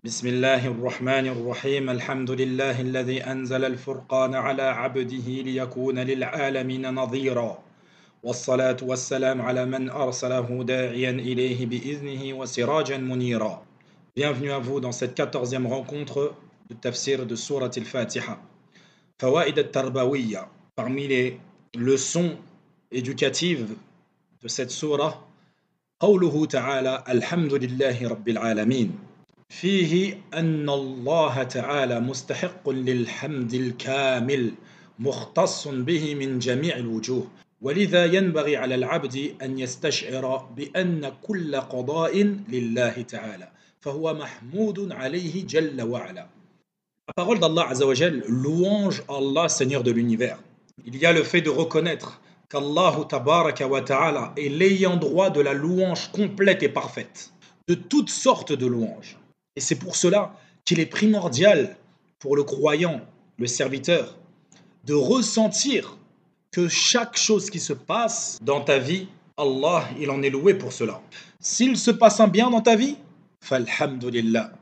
بسم الله الرحمن الرحيم الحمد لله الذي أنزل الفرقان على عبده ليكون للعالمين نظيرا والصلاة والسلام على من أرسله داعيا إليه بإذنه وسراجا منيرا. Bienvenue à vous dans cette 14e rencontre de tafsir de Surat al-Fatiha. Fawaïd al-Tarbawiyya, parmi les leçons éducatives de cette surah, قوله تعالى الحمد لله رب العالمين. فيه أن الله تعالى مستحق للحمد الكامل مختص به من جميع الوجوه، ولذا ينبغي على العبد أن يستشعر بأن كل قضاء لله تعالى فهو محمود عليه جل وعلا. La parole d'Allah Azzawajal louange Allah, Seigneur de l'univers. Il y a le fait de reconnaître qu'Allah Tabaraka wa Ta'ala est l'ayant droit de la louange complète et parfaite, de toutes sortes de louanges. Et c'est pour cela qu'il est primordial pour le croyant, le serviteur, de ressentir que chaque chose qui se passe dans ta vie, Allah, il en est loué pour cela. S'il se passe un bien dans ta vie, falhamdulillah.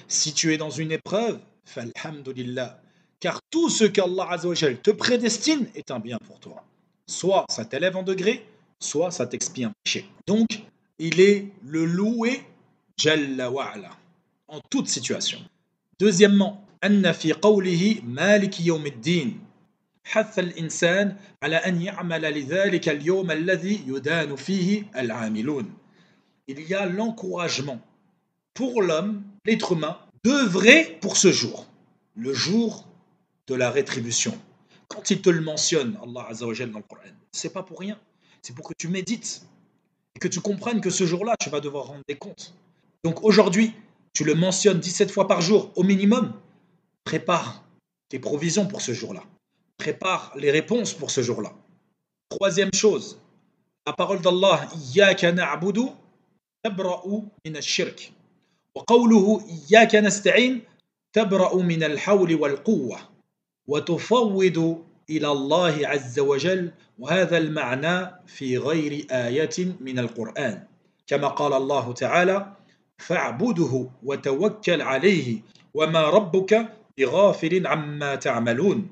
Si tu es dans une épreuve, falhamdulillah. Car tout ce qu'Allah Azzawajal te prédestine est un bien pour toi. Soit ça t'élève en degré, soit ça t'expie un péché. Donc, il est le loué Jalla wa'ala en toute situation. Deuxièmement, أن في قوله مالك يوم الدين حث الإنسان على أن يعمل لذلك اليوم الذي يدان فيه العاملون. Il y a l'encouragement pour l'homme, l'être humain, d'œuvrer pour ce jour, le jour de la rétribution. Quand il te le mentionne, Allah Azzawajal dans le Coran, c'est pas pour rien, c'est pour que tu médites et que tu comprennes que ce jour-là, tu vas devoir rendre des comptes. Donc aujourd'hui, tu le mentionnes 17 fois par jour au minimum, prépare tes provisions pour ce jour-là, prépare les réponses pour ce jour-là. Troisième chose, la parole d'Allah, Iyyaka na'budu tabra'u min ash-shirk. وقوله إياك نستعين تبرأ من الحول والقوة وتفوض إلى الله عز وجل، وهذا المعنى في غير آية من القرآن كما قال الله تعالى فاعبده وتوكل عليه وما ربك بغافل عما تعملون،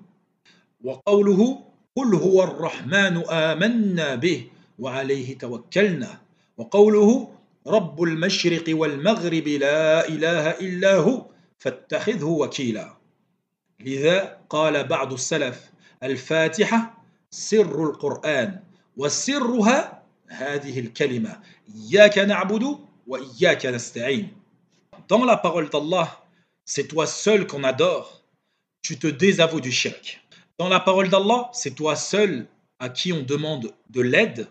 وقوله قل هو الرحمن آمنا به وعليه توكلنا، وقوله رب المشرق والمغرب لا إله إلا هو فاتخذه وكيلا. لذا قال بعض السلف الفاتحة سر القرآن وسرها هذه الكلمة إياك نعبد وإياك نستعين. Dans la parole d'Allah, c'est toi seul qu'on adore, tu te désavoues du shirk. Dans la parole d'Allah, c'est toi seul à qui on demande de l'aide,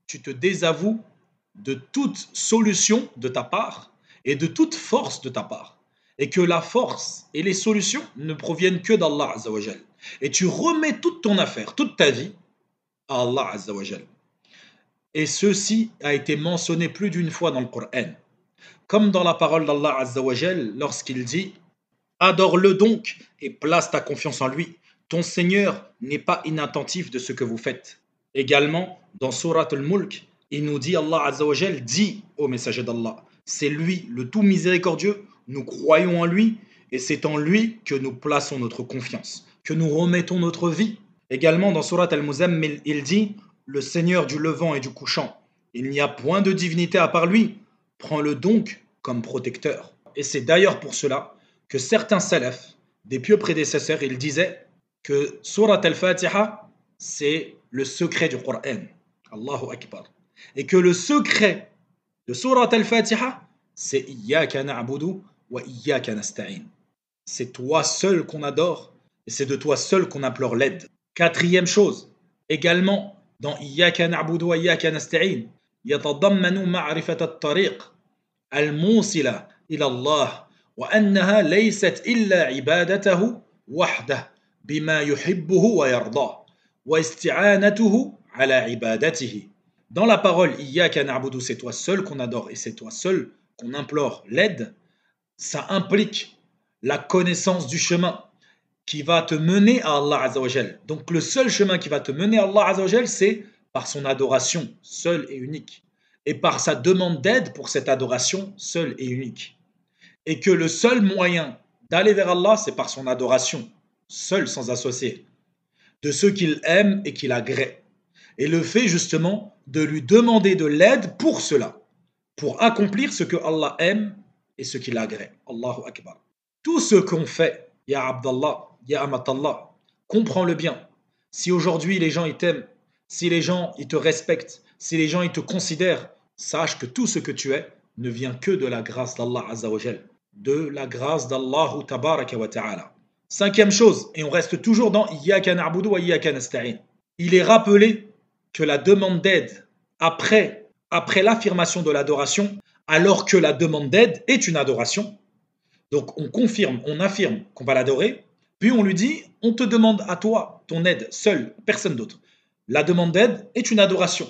tu te désavoues de toute solution de ta part et de toute force de ta part. Et que la force et les solutions ne proviennent que d'Allah Azzawajal. Et tu remets toute ton affaire, toute ta vie à Allah Azzawajal. Et ceci a été mentionné plus d'une fois dans le Coran. Comme dans la parole d'Allah Azzawajal lorsqu'il dit « Adore-le donc et place ta confiance en lui. Ton Seigneur n'est pas inattentif de ce que vous faites. » Également, dans Surat al-Mulk, il nous dit, Allah Azzawajal dit au messager d'Allah, c'est lui le tout miséricordieux, nous croyons en lui et c'est en lui que nous plaçons notre confiance, que nous remettons notre vie. Également dans Surat al-Muzammil, il dit, le Seigneur du levant et du couchant, il n'y a point de divinité à part lui, prends-le donc comme protecteur. Et c'est d'ailleurs pour cela que certains salafs, des pieux prédécesseurs, ils disaient que Surat al-Fatiha, c'est le secret du Coran. Allahu Akbar. Et que le secret de Surat al-Fatiha, c'est Iyyaka na'budu wa Iyyaka nasta'in. C'est toi seul qu'on adore et c'est de toi seul qu'on implore l'aide. Quatrième chose, également dans Iyyaka na'budu wa Iyyaka nasta'in, يتضمن معرفة الطريق الموصلة إلى الله وأنها ليست إلا عبادته وحده بما يحبه ويرضاه واستعانته على عبادته. Dans la parole Iyyaka na'budu, c'est toi seul qu'on adore et c'est toi seul qu'on implore l'aide, ça implique la connaissance du chemin qui va te mener à Allah Azzawajal. Donc le seul chemin qui va te mener à Allah Azzawajal, c'est par son adoration seule et unique et par sa demande d'aide pour cette adoration seule et unique. et que le seul moyen d'aller vers Allah, c'est par son adoration, seul sans associé, de ceux qu'il aime et qu'il agrée. Et le fait justement de lui demander de l'aide pour cela, pour accomplir ce que Allah aime et ce qu'il agrée. Allahu Akbar. Tout ce qu'on fait, Ya Abdallah, Ya Amatallah, comprends-le bien. Si aujourd'hui les gens ils t'aiment, si les gens ils te respectent, si les gens ils te considèrent, sache que tout ce que tu es ne vient que de la grâce d'Allah Azza wa Jal, de la grâce d'Allah Tabaraka wa Ta'ala. Cinquième chose, et on reste toujours dans Iyyaka na'budu wa Iyyaka nasta'in. Il est rappelé que la demande d'aide après l'affirmation de l'adoration, alors que la demande d'aide est une adoration. Donc on confirme, on affirme qu'on va l'adorer, puis on lui dit, on te demande à toi ton aide, seul, personne d'autre. La demande d'aide est une adoration.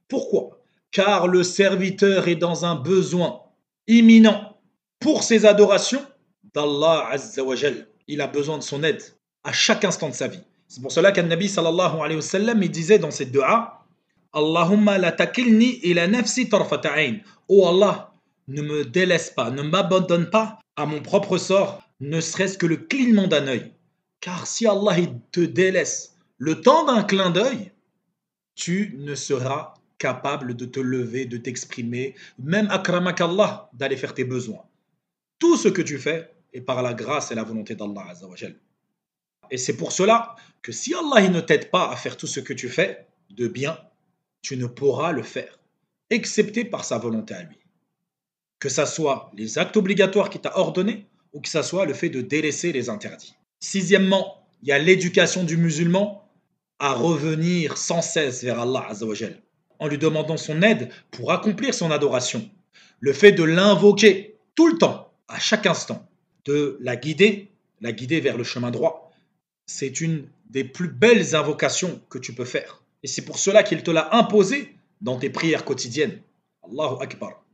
Pourquoi? Car le serviteur est dans un besoin imminent pour ses adorations d'Allah Azza wa Jal. Il a besoin de son aide à chaque instant de sa vie. C'est pour cela qu'un Nabi sallallahu alayhi wa sallam, il disait dans cette dua, Allahumma la takilni ila nafsi tarfata ayn. Oh Allah, ne me délaisse pas, ne m'abandonne pas à mon propre sort, ne serait-ce que le clignement d'un œil. Car si Allah il te délaisse le temps d'un clin d'œil, tu ne seras capable de te lever, de t'exprimer, même akramakallah, d'aller faire tes besoins. Tout ce que tu fais est par la grâce et la volonté d'Allah Azza wa Jal. Et c'est pour cela que si Allah il ne t'aide pas à faire tout ce que tu fais de bien, tu ne pourras le faire, excepté par sa volonté à lui. Que ça soit les actes obligatoires qu'il t'a ordonnés ou que ça soit le fait de délaisser les interdits. Sixièmement, il y a l'éducation du musulman à revenir sans cesse vers Allah Azza wa Jal, en lui demandant son aide pour accomplir son adoration. Le fait de l'invoquer tout le temps, à chaque instant, de la guider vers le chemin droit, c'est une des plus belles invocations que tu peux faire. Et c'est pour cela qu'il te l'a imposé dans tes prières quotidiennes. Allahu Akbar.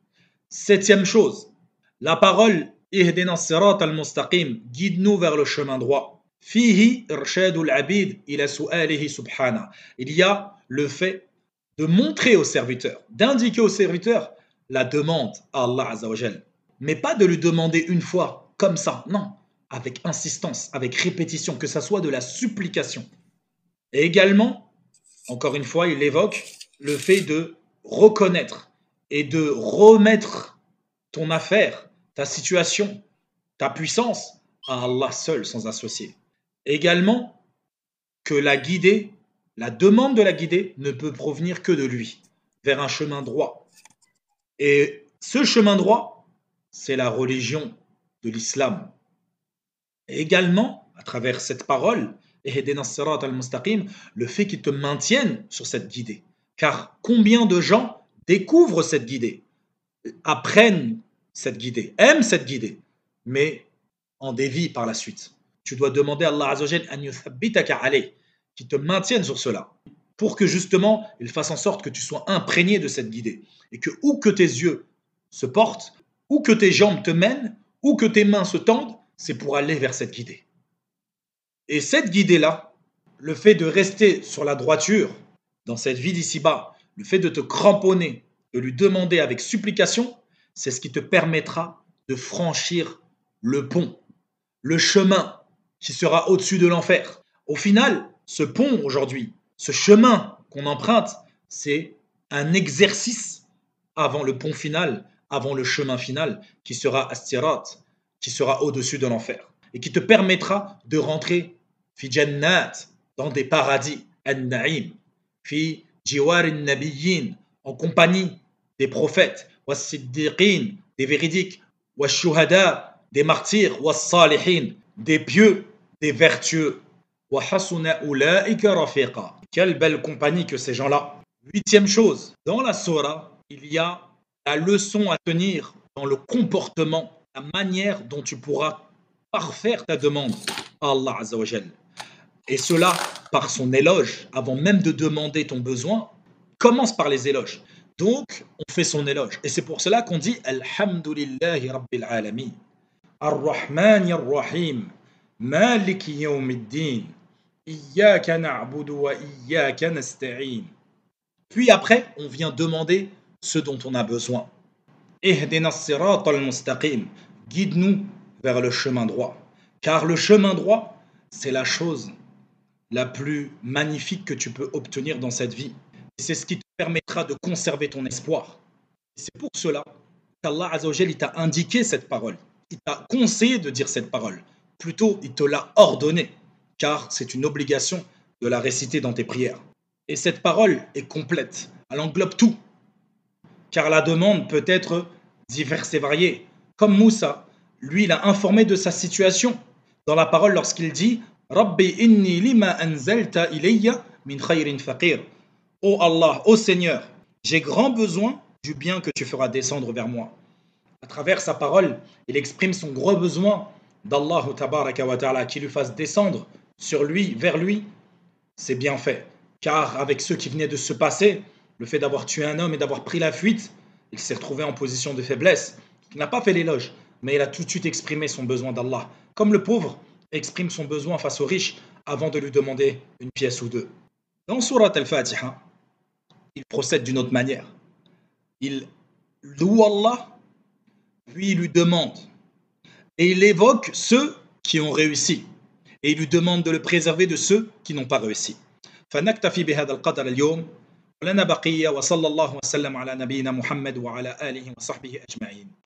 Septième chose, la parole Ihdina sirat al-mustaqim, guide-nous vers le chemin droit. Fihi irshadul abid ila su'alihi subhana. Il y a le fait de montrer au serviteur, d'indiquer au serviteur la demande à Allah Azza wa Jal. Mais pas de lui demander une fois comme ça, non, avec insistance, avec répétition, que ça soit de la supplication. Et également, encore une fois, il évoque le fait de reconnaître et de remettre ton affaire, ta situation, ta puissance à Allah seul, sans associé. Également, que la guider, la demande de la guider ne peut provenir que de lui, vers un chemin droit. Et ce chemin droit, c'est la religion de l'islam. Et également, à travers cette parole, Ihdina sirat al-mustaqim, le fait qu'il te maintienne sur cette guidée. Car combien de gens découvrent cette guidée, apprennent cette guidée, aiment cette guidée, mais en dévient par la suite. Tu dois demander à Allah Azza wa Jal an yuthabbitaka alayh, qu'il te maintienne sur cela, pour que justement il fasse en sorte que tu sois imprégné de cette guidée, et que où que tes yeux se portent, où que tes jambes te mènent, où que tes mains se tendent, c'est pour aller vers cette guidée. Et cette guidée-là, le fait de rester sur la droiture dans cette vie d'ici-bas, le fait de te cramponner, de lui demander avec supplication, c'est ce qui te permettra de franchir le pont, le chemin qui sera au-dessus de l'enfer. Au final, ce pont aujourd'hui, ce chemin qu'on emprunte, c'est un exercice avant le pont final, avant le chemin final, qui sera Astirat, qui sera au-dessus de l'enfer, et qui te permettra de rentrer fi jannat, dans des paradis, an-na'im, fi jiwar an-nabiyyin, en compagnie des prophètes, was-siddiqin, des véridiques, was-shuhada, des martyrs, was-salihin, des pieux, des vertueux, wa hasuna ulaika rafiqa. Quelle belle compagnie que ces gens-là. Huitième chose, dans la Sourate, il y a la leçon à tenir dans le comportement, la manière dont tu pourras parfaire ta demande à Allah Azza wa Jal. Et cela par son éloge, avant même de demander ton besoin, commence par les éloges. Donc, on fait son éloge. Et c'est pour cela qu'on dit Alhamdulillahi Rabbil Alamin, Ar-Rahman Ar-Rahim, Malik Yawmiddin, Iyyaka na'budu wa Iyyaka nasta'in. Puis après, on vient demander ce dont on a besoin. Ihdina sirat al-mustaqim, guide-nous vers le chemin droit. Car le chemin droit, c'est la chose la plus magnifique que tu peux obtenir dans cette vie. Et c'est ce qui te permettra de conserver ton espoir. Et c'est pour cela qu'Allah Azzawajal, il t'a indiqué cette parole. Il t'a conseillé de dire cette parole. Plutôt, il te l'a ordonné, car c'est une obligation de la réciter dans tes prières. Et cette parole est complète, elle englobe tout, car la demande peut être diverse et variée. Comme Moussa, lui, il a informé de sa situation dans la parole lorsqu'il dit Rabbi inni lima anzalta ilayya min khayrin faqir. Ô Allah, ô Seigneur, j'ai grand besoin du bien que tu feras descendre vers moi. À travers sa parole, il exprime son gros besoin d'Allah tabaraka wa ta'ala qui lui fasse descendre sur lui, vers lui, ses bienfaits. Car avec ceux qui venaient de se passer, le fait d'avoir tué un homme et d'avoir pris la fuite, il s'est retrouvé en position de faiblesse. Il n'a pas fait l'éloge, mais il a tout de suite exprimé son besoin d'Allah. Comme le pauvre exprime son besoin face au riche avant de lui demander une pièce ou deux. Dans Surat Al-Fatiha, il procède d'une autre manière. Il loue Allah, puis il lui demande. Et il évoque ceux qui ont réussi. Et il lui demande de le préserver de ceux qui n'ont pas réussi. فنكتفي بهذا القدر اليوم ولنا بقية وصلى الله وسلم على نبينا محمد وعلى آله وصحبه أجمعين